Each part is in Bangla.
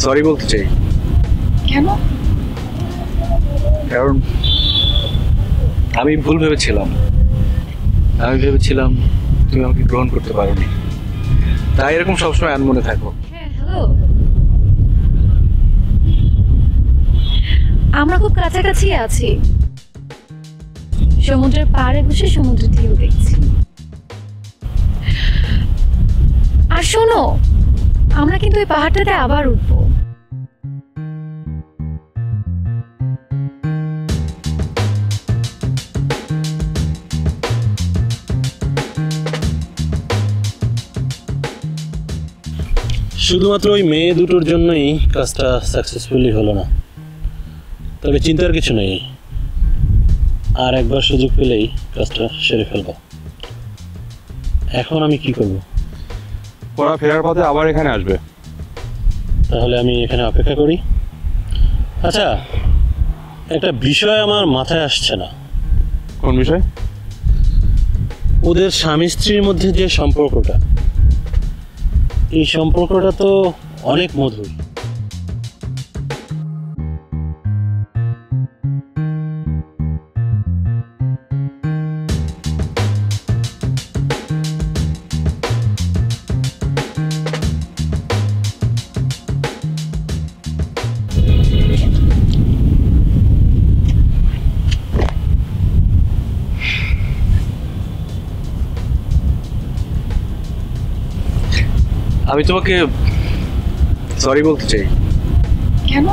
সরি বলতে চাই। কেন? কারণ আমি ভুল ভেবেছিলাম। আমি ভেবেছিলাম তুমি আমাকে গ্রহণ করতে পারোনি, তাই এরকম সবসময় আনমনে থাকো। হ্যাঁ, হ্যালো। আমরা খুব কাছাকাছি আছি, সমুদ্রের পাড়ে বসে সমুদ্র ঢেউ দেখছি। আর শোনো, আমরা কিন্তু এই পাহাড়টাতে আবার উঠবো। শুধুমাত্র ওই মেয়ে দুটোর জন্যই কাজটা সাকসেসফুলি হলো না, তবে চিন্তার কিছু নেই, আর একবার সুযোগ পেলেই কাজটা সেরে ফেলবো। এখন আমি কি করব? ওরা ফেরার পথে আবার এখানে আসবে। তাহলে আমি এখানে অপেক্ষা করি। আচ্ছা, একটা বিষয় আমার মাথায় আসছে না। কোন বিষয়? ওদের স্বামী স্ত্রীর মধ্যে যে সম্পর্কটা, এই সম্পর্কটা তো অনেক মধুর। আমি তোমাকে সরি বলতে চাই। কেন?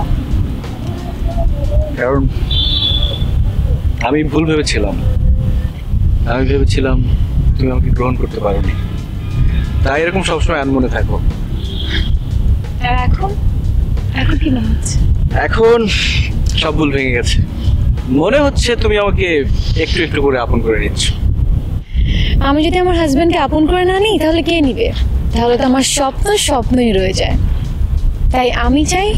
কারণ আমি ভুল ভেবেছিলাম। আমি ভেবেছিলাম তুমি আমাকে গ্রহণ করতে পারোনি, তাই এরকম সবসময় আনমনে থাকো। আর এখন এখন কি মনে হচ্ছে? এখন সব ভুল ভেঙে গেছে, মনে হচ্ছে তুমি আমাকে একটু একটু করে আপন করে নিচ্ছ। আমি যদি আমার হাজবেন্ডকে আপন করে না নিই, তাহলে কে নিবে? তাহলে তো আমার স্বপ্ন স্বপ্নই রয়ে যায়। তাই আমি চাই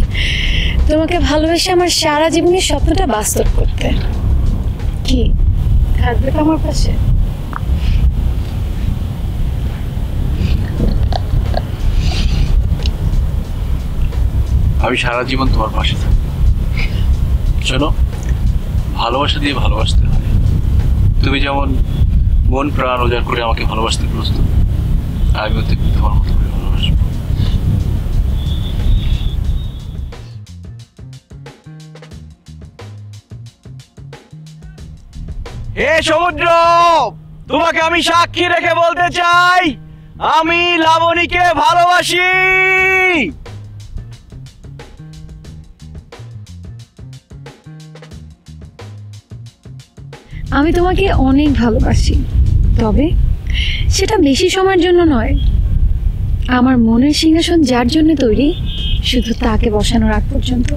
তোমাকে ভালোবেসে আমার সারা জীবনের স্বপ্নটা বাস্তব করতে। কি থাকবে তো আমার পাশে? আমি সারা জীবন তোমার পাশে থাকবো। শোনো, ভালোবাসা দিয়ে ভালোবাসতে হয়। তুমি যেমন মন প্রাণ উজাড় করে আমাকে ভালোবাসতে প্রস্তুত, আমিও তোমার মতো করে ভালোবাসবো। হে সমুদ্র, তোমাকে আমি সাক্ষী রেখে বলতে চাই, আমি লাবণীকে ভালোবাসি। আমি তোমাকে অনেক ভালোবাসি, তবে সেটা বেশি সময়ের জন্য নয়। আমার মনের সিংহাসন যার জন্য তৈরি, শুধু তাকে বসানোর আগ পর্যন্ত।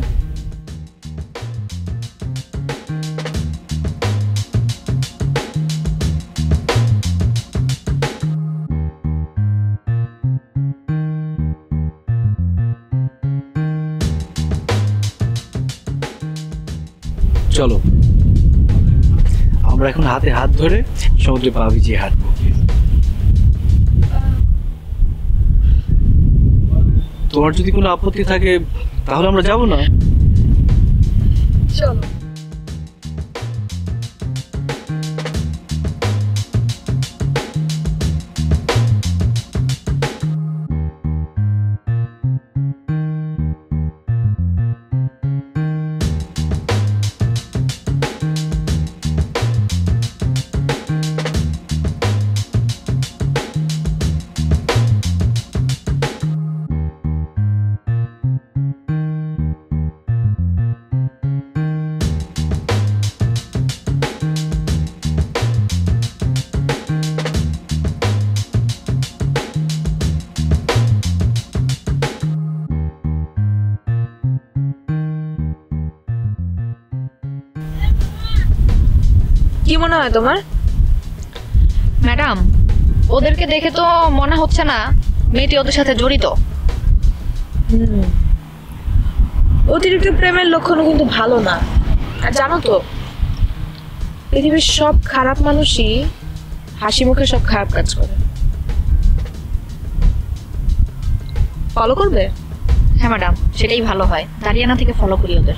চলো, আমরা এখন হাতে হাত ধরে সমুদ্রে পা ভিজিয়ে হাঁটবো। তোমার যদি কোনো আপত্তি থাকে তাহলে আমরা যাব না? চলো। কি মনে হয় তোমার? ম্যাডাম, ওদেরকে দেখে তো মনে হচ্ছে না মেয়েটি ওদের সাথে জড়িত। অতিরিক্ত প্রেমের লক্ষণও কিন্তু ভালো না। আর জানো তো, পৃথিবীর সব খারাপ মানুষই হাসি মুখে সব খারাপ কাজ করে। ফলো করবে? হ্যাঁ ম্যাডাম, সেটাই ভালো হয়। দাঁড়িয়ানা থেকে ফলো করি ওদের।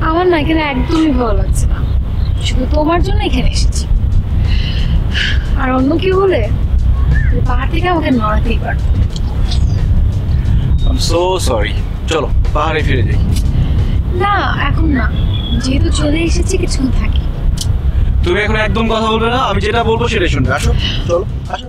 আমার না এখানে একদমই ভালো লাগছে না, শুধু তোমার জন্য এখানে এসেছি। আর অন্য কেউ হলে ওই পাহাড় থেকে আমাকে নড়াতেই পারত। I am so sorry. চলো পাহাড়ে ফিরে যাই। না এখন না, যেহেতু চলে এসেছি কিছুক্ষণ থাকি। তুমি এখন একদম কথা বলবে না, আমি যেটা বলবো সেটাই শুনবে। আসো, চলো আসো।